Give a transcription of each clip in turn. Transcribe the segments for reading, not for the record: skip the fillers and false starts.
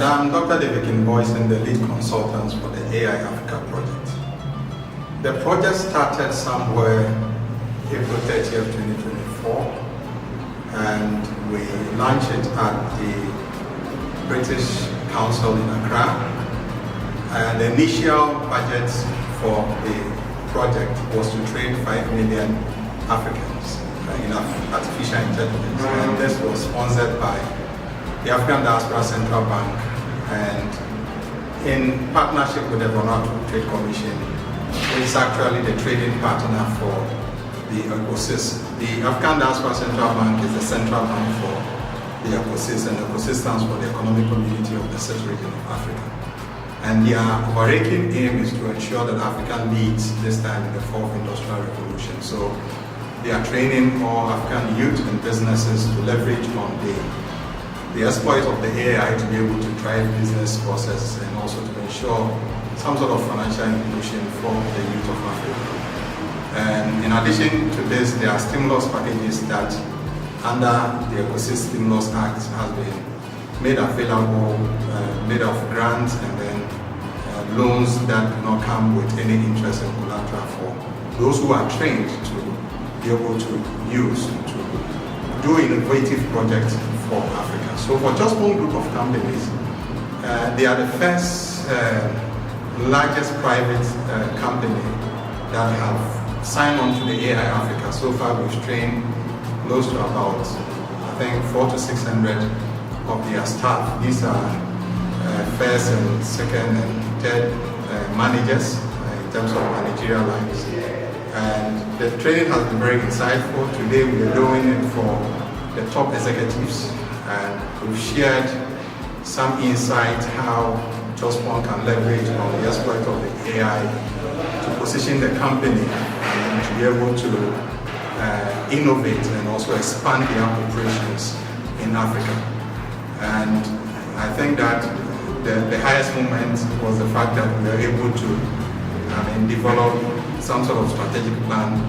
I'm Dr. Boison, the lead consultant for the AI Africa project. The project started somewhere April 30th, 2024, and we launched it at the British Council in Accra. And the initial budget for the project was to train 5 million Africans in artificial intelligence. And this was sponsored by the African Diaspora Central Bank and in partnership with the Vanuatu Trade Commission, which is actually the trading partner for the ecosystem. The African Diaspora Central Bank is the central bank for the ecosystem, and ecosystem stands for the economic community of the South region of Africa. And their overarching aim is to ensure that Africa leads this time in the fourth industrial revolution. So they are training all African youth and businesses to leverage on the exploit of the AI to be able to drive business processes and also to ensure some sort of financial inclusion for the youth of Africa. And in addition to this, there are stimulus packages that under the Ecosystem Stimulus Act has been made available, made of grants and then loans that do not come with any interest and collateral for those who are trained to be able to use to do innovative projects for Africa. So for Jospong Group of companies, they are the first largest private company that have signed on to the AI Africa. So far we've trained close to about, I think, 400 to 600 of their staff. These are first and second and third managers in terms of managerial lines. And the training has been very insightful. Today we are doing it for the top executives, and we've shared some insight how Jospong can leverage on the exploit of the AI to position the company and to be able to innovate and also expand their operations in Africa. And I think that the highest moment was the fact that we were able to develop some sort of strategic plan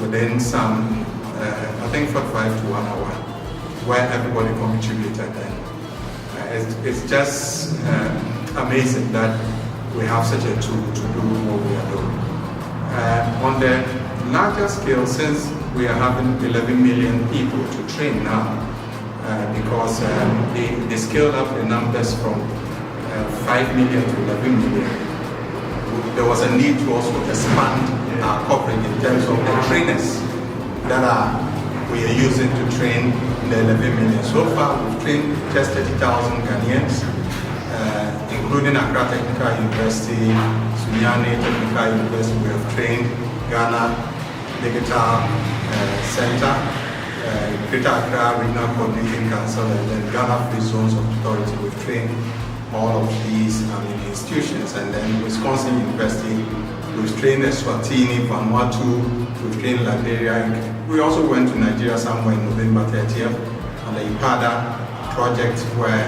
within some I think 45 to 1 hour, where everybody contributed. And it's just amazing that we have such a tool to do what we are doing. On the larger scale, since we are having 11 million people to train now, because they scaled up the numbers from 5 million to 11 million, there was a need to also expand our coverage in terms of the trainers that we are using to train the 11 million. So far, we've trained just 30,000 Ghanaians, including Accra Technical University, Sunyani Technical University. We have trained Ghana Digital Center, Greater Accra Regional Coordinating Council, and then Ghana Free Zones Authority. We've trained all of these institutions, and then Wisconsin University. We've trained Eswatini, Vanuatu, we've trained Liberia. We also went to Nigeria somewhere in November 30th on the IPADA project where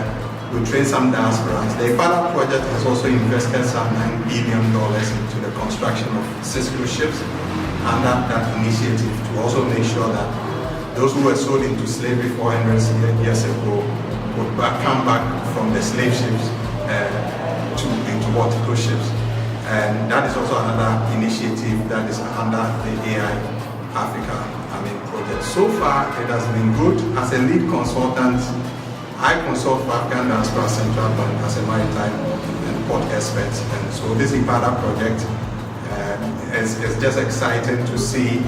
we trained some diasporans. The IPADA project has also invested some $9 billion into the construction of 6 cruise ships under that initiative to also make sure that those who were sold into slavery 400 years ago would come back from the slave ships into water cruise ships. And that is also another initiative that is under the AI Africa project. So far, it has been good. As a lead consultant, I consult for African Diaspora Central Bank as a maritime and port expert. And so this IPADA project is just exciting to see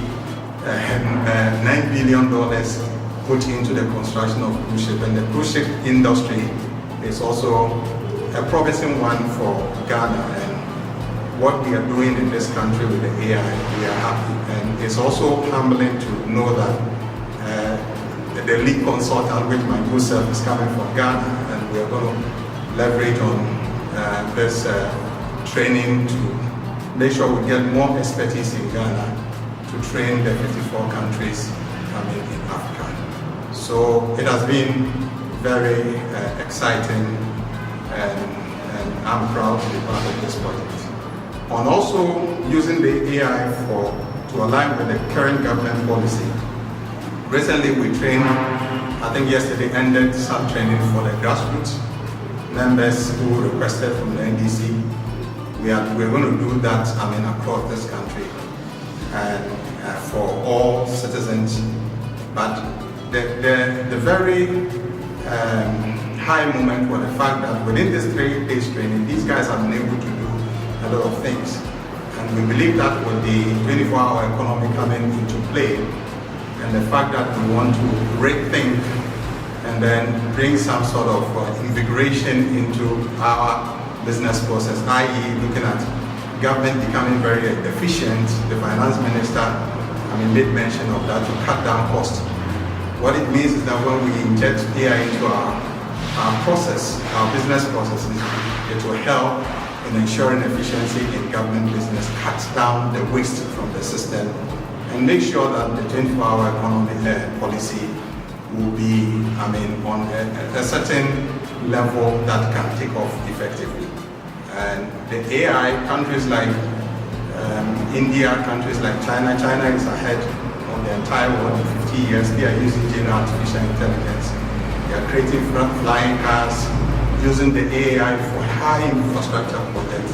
$9 billion put into the construction of cruise ship. And the cruise ship industry is also a promising one for Ghana. What we are doing in this country with the AI, we are happy. And it's also humbling to know that the lead consultant, which my good self is coming from Ghana, and we are going to leverage on this training to make sure we get more expertise in Ghana to train the 54 countries in Africa. So it has been very exciting, and I'm proud to be part of this project. On also using the AI to align with the current government policy. Recently we trained, I think yesterday ended some training for the grassroots. members who requested from the NDC. We're going to do that, across this country and for all citizens. But the very high moment was the fact that within this 3 days training, these guys have been able to do a lot of things. And we believe that with the 24-hour economy coming into play, and the fact that we want to rethink and then bring some sort of invigoration into our business process, i.e. looking at government becoming very efficient. The finance minister made mention of that, to cut down costs. What it means is that when we inject AI into our process, our business processes, it will help in ensuring efficiency in government business, cuts down the waste from the system, and make sure that the 24-hour economy policy will be, on a certain level that can take off effectively. And the AI, countries like India, countries like China is ahead of the entire world in 50 years. They are using general artificial intelligence. They are creating flying cars, using the AI for high infrastructure projects.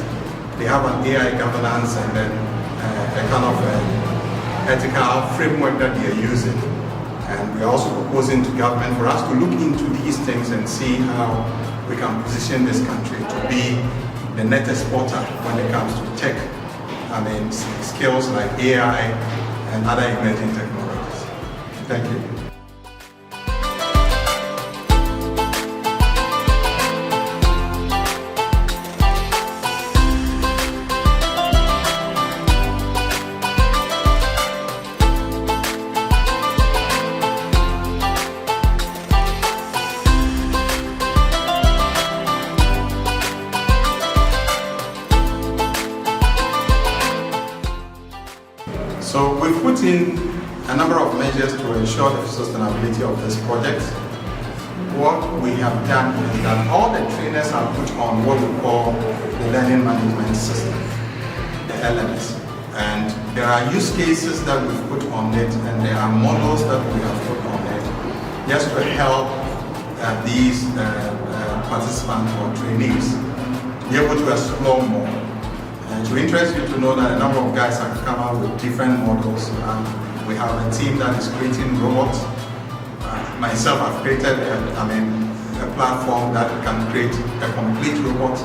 They have an AI governance and then a kind of ethical framework that they are using. And we are also proposing to government for us to look into these things and see how we can position this country to be the net exporter when it comes to tech. Skills like AI and other emerging technologies. Thank you. So we've put in a number of measures to ensure the sustainability of this project. What we have done is that all the trainers have put on what we call the learning management system, the LMS. And there are use cases that we've put on it, and there are models that we have put on it, just to help these participants or trainees be able to explore more. To interest you to know that a number of guys have come out with different models. We have a team that is creating robots. Myself, I've created a platform that can create a complete robot.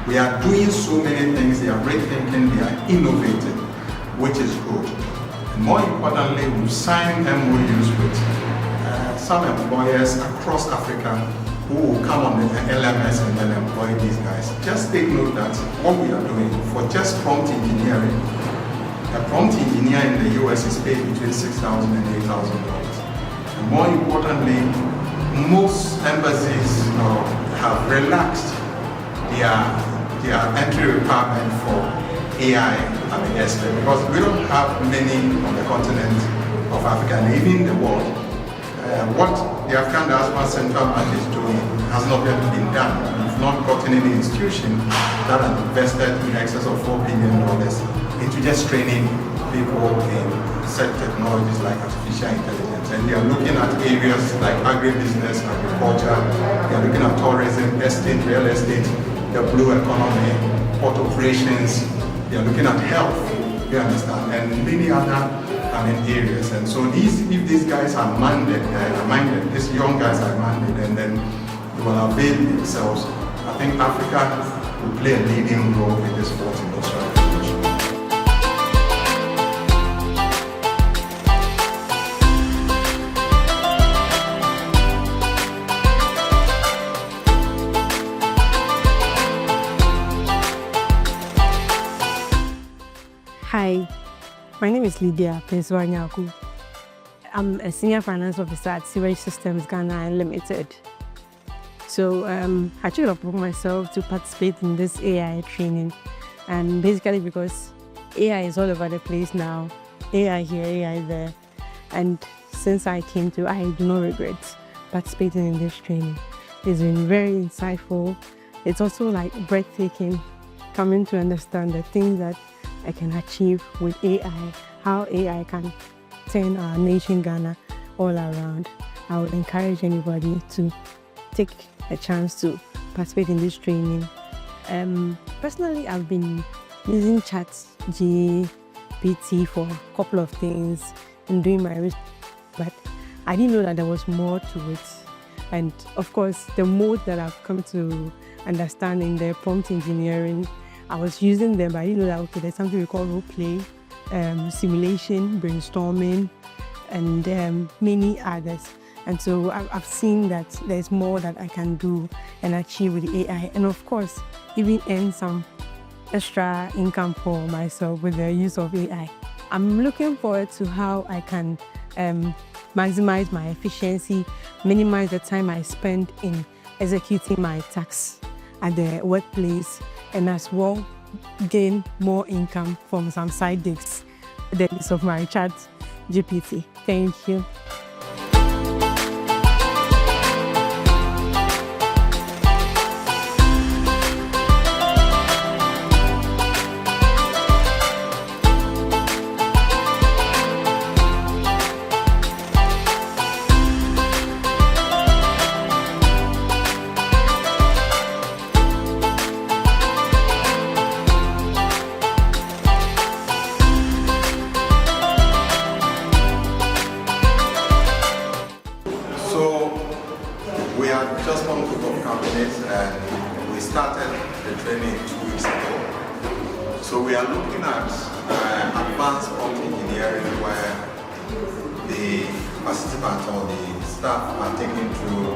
We are doing so many things. They are rethinking, they are innovating, which is good. And more importantly, we've signed MOUs with some employers across Africa who will come on the LMS and then employ these guys. Just take note that what we are doing for just prompt engineering, a prompt engineer in the US is paid between $6,000 and $8,000. And more importantly, most embassies have relaxed their entry requirement for AI experts, because we don't have many on the continent of Africa and even the world. What the African Diaspora Central Bank is doing has not yet been done. We've not gotten any institution that has invested in excess of $4 billion into just training people in such technologies like artificial intelligence. And they are looking at areas like agribusiness, agriculture, they are looking at tourism, estate, real estate, the blue economy, port operations, they are looking at health, you understand, and many other areas. And so if these guys are minded, these young guys are minded, and then they will avail themselves, I think Africa will play a leading role in this fourth industrial revolution. Hi. My name is Lydia Vanuatu. I'm a senior finance officer at Sewage Systems Ghana Limited. So I took it upon myself to participate in this AI training, and basically because AI is all over the place now, AI here, AI there, and since I came to, I do not regret participating in this training. It's been very insightful. It's also like breathtaking, coming to understand the things that I can achieve with AI, how AI can turn our nation Ghana all around. I would encourage anybody to take a chance to participate in this training. Personally, I've been using ChatGPT for a couple of things and doing my research, but I didn't know that there was more to it. And of course, the mode that I've come to understand in the prompt engineering, I was using them, but I didn't know that, okay, there's something we call role play, simulation, brainstorming, and many others. And so I've seen that there's more that I can do and achieve with the AI. And of course, even earn some extra income for myself with the use of AI. I'm looking forward to how I can maximize my efficiency, minimize the time I spend in executing my tasks at the workplace, and as well gain more income from some side gigs, the use of my ChatGPT. Thank you. We are Jospong Group of companies, and we started the training 2 weeks ago. So we are looking at advanced prompt engineering, where the participants or the staff are taken through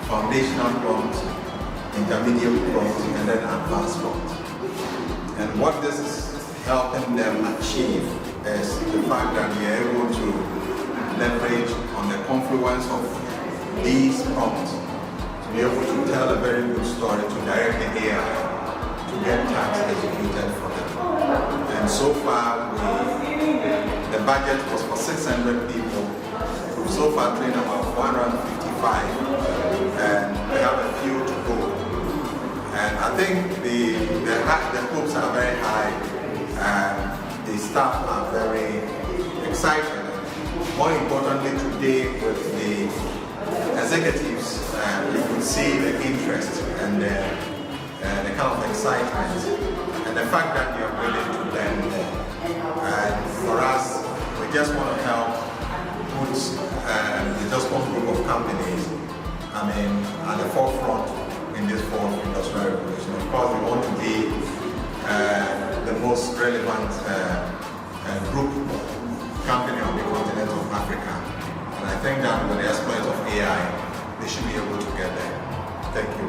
foundational prompt, intermediate prompt, and then advanced prompt. And what this is helping them achieve is the fact that we are able to leverage on the confluence of these prompts to be able to tell a very good story, to direct the AI to get tasks executed for them. And so far, the budget was for 600 people. We've so far trained about 455, and we have a few to go. And I think the hopes are very high, and the staff are very excited. More importantly, today with the executives, you could see the interest and the kind of excitement and the fact that they are willing to learn more. And for us, we just want to help put the Jospong Group of companies, at the forefront in this fourth industrial revolution. Of course, we want to be the most relevant group company on the continent of Africa. And I think that with the exploit of AI, they should be able to get there. Thank you.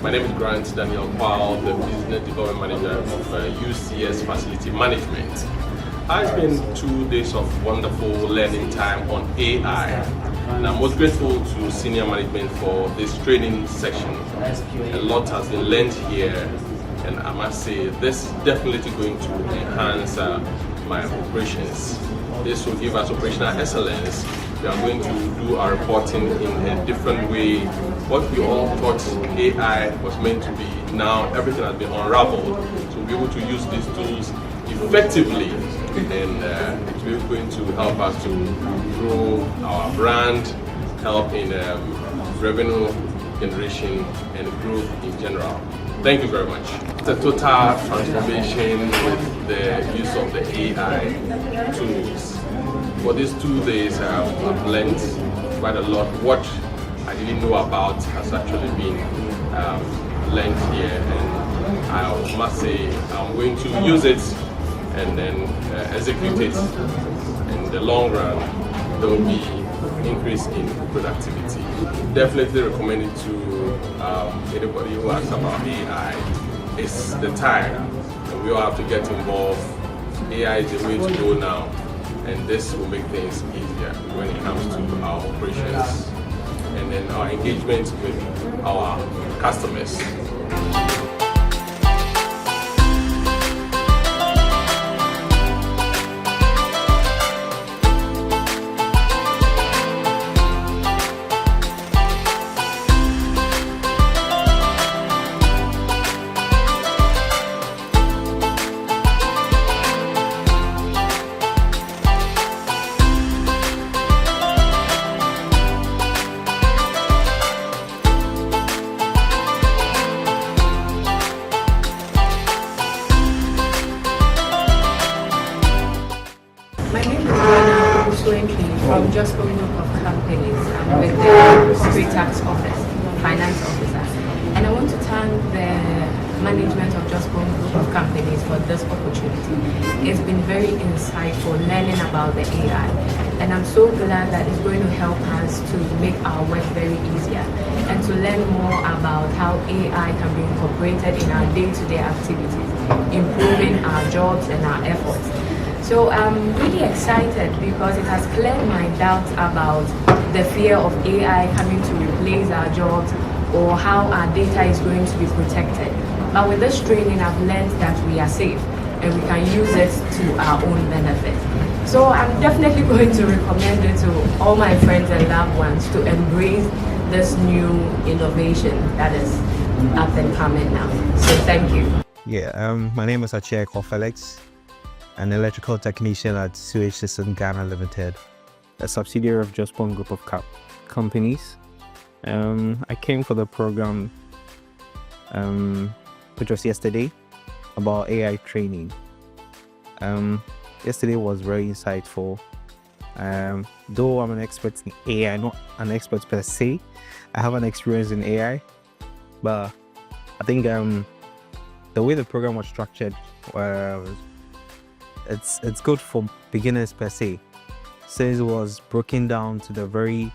My name is Grant Daniel Powell, the Business Development Manager of UCS Facility Management. It's been 2 days of wonderful learning time on AI, and I'm most grateful to senior management for this training session. A lot has been learned here, and I must say this is definitely going to enhance my operations. This will give us operational excellence. We are going to do our reporting in a different way. What we all thought AI was meant to be, now everything has been unraveled. So we'll be able to use these tools effectively, and it's really going to help us to grow our brand, help in revenue generation and growth in general. Thank you very much. It's a total transformation with the use of the AI tools. For these 2 days, I've learned quite a lot. What I didn't know about has actually been learned here, and I must say I'm going to use it and then execute it. In the long run, there will be increase in productivity. Definitely recommend it to anybody who asks about AI. It's the time, and we all have to get involved. AI is the way to go now, and this will make things easier when it comes to our operations and then our engagement with our customers. Jospong Group of companies. I'm with the pre-tax office, finance officer. And I want to thank the management of Jospong Group of companies for this opportunity. It's been very insightful learning about the AI. And I'm so glad that it's going to help us to make our work very easier and to learn more about how AI can be incorporated in our day-to-day activities, improving our jobs and our efforts. So I'm really excited because it has cleared my doubts about the fear of AI coming to replace our jobs or how our data is going to be protected. But with this training, I've learned that we are safe and we can use it to our own benefit. So I'm definitely going to recommend it to all my friends and loved ones to embrace this new innovation that is up and coming now. So thank you. Yeah, my name is Acheko Felix, an electrical technician at Sewage System Ghana Limited, a subsidiary of Jospong Group of companies. I came for the program, which was yesterday, about AI training. Yesterday was very insightful. Though I'm an expert in AI, not an expert per se, I have an experience in AI, but I think the way the program was structured, it's good for beginners per se, since it was broken down to the very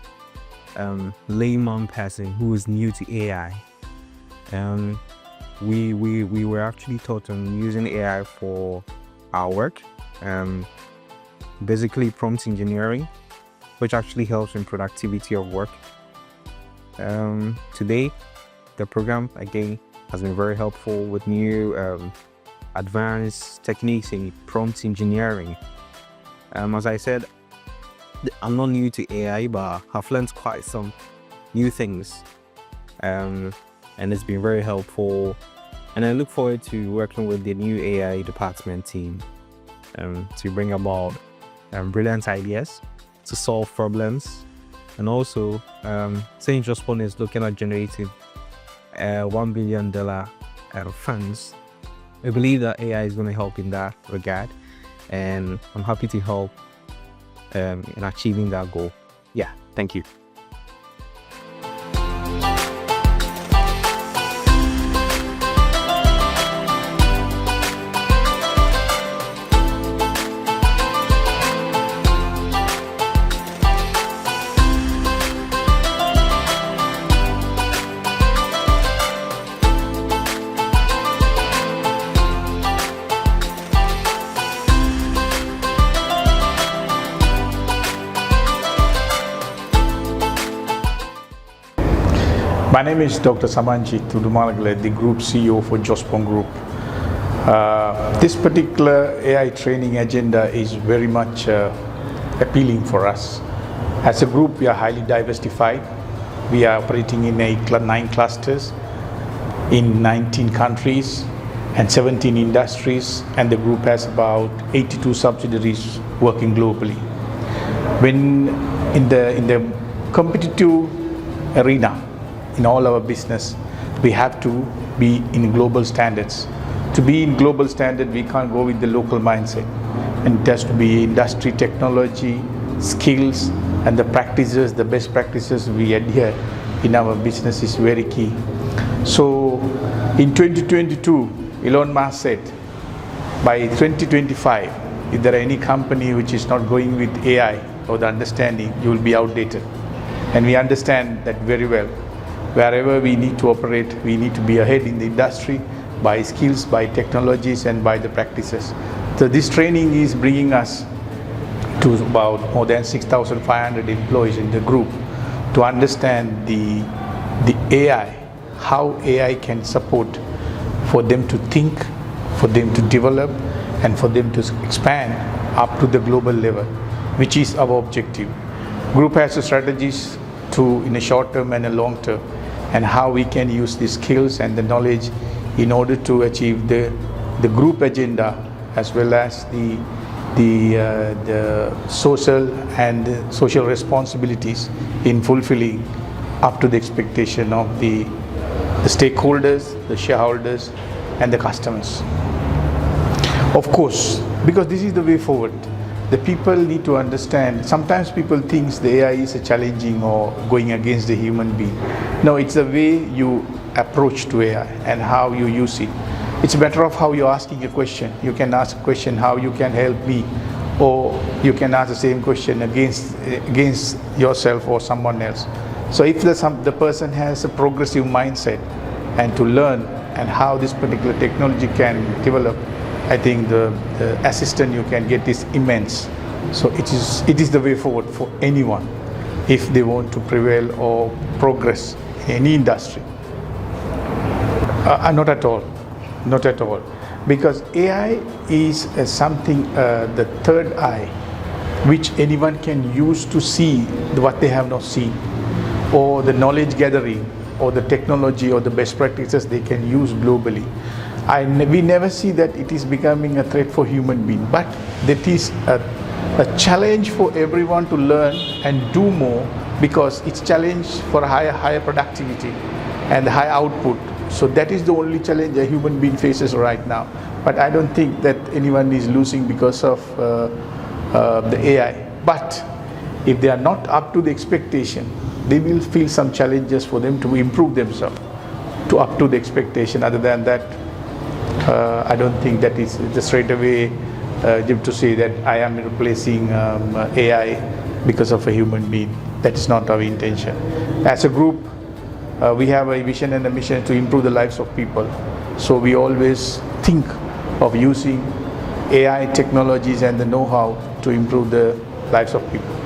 layman person who is new to AI. We were actually taught on using AI for our work, basically prompt engineering, which actually helps in productivity of work. Today, the program again has been very helpful with new advanced techniques in prompt engineering. As I said, I'm not new to AI, but I've learned quite some new things, and it's been very helpful. And I look forward to working with the new AI department team to bring about brilliant ideas to solve problems. And also, St. Jospong is looking at generating $1 billion funds. I believe that AI is going to help in that regard, and I'm happy to help in achieving that goal. Yeah, thank you. My name is Dr. Samanji Tudumalagle, the Group CEO for Jospong Group. This particular AI training agenda is very much appealing for us. As a group, we are highly diversified. We are operating in 9 clusters in 19 countries and 17 industries, and the group has about 82 subsidiaries working globally. When in the competitive arena, in all our business, we have to be in global standards. To be in global standard, we can't go with the local mindset. And it has to be industry technology, skills, and the practices, the best practices we adhere in our business is very key. So in 2022, Elon Musk said, by 2025, if there are any company which is not going with AI or the understanding, you will be outdated. And we understand that very well. Wherever we need to operate, we need to be ahead in the industry by skills, by technologies, and by the practices. So this training is bringing us to about more than 6,500 employees in the group to understand the AI, how AI can support for them to think, for them to develop, and for them to expand up to the global level, which is our objective. Group has strategies to in a short term and a long term, and how we can use the skills and the knowledge in order to achieve the group agenda, as well as the social and social responsibilities in fulfilling up to the expectation of the stakeholders, the shareholders, and the customers. Of course, because this is the way forward. the people need to understand. Sometimes people think the AI is a challenging or going against the human being. No, it's the way you approach to AI and how you use it. It's a matter of how you're asking a question. You can ask a question, how you can help me, or you can ask the same question against yourself or someone else. So if the person has a progressive mindset and to learn and how this particular technology can develop, I think the assistance you can get is immense. So it is the way forward for anyone if they want to prevail or progress in any industry. Not at all, not at all. Because AI is something, the third eye, which anyone can use to see what they have not seen, or the knowledge gathering, or the technology, or the best practices they can use globally. We never see that it is becoming a threat for human being, but that is a challenge for everyone to learn and do more, because it's challenge for higher productivity and high output. So that is the only challenge a human being faces right now. But I don't think that anyone is losing because of the AI. But if they are not up to the expectation, they will feel some challenges for them to improve themselves to up to the expectation. Other than that, I don't think that is just straight away to say that I am replacing AI because of a human being. That is not our intention. As a group, we have a vision and a mission to improve the lives of people. So we always think of using AI technologies and the know-how to improve the lives of people.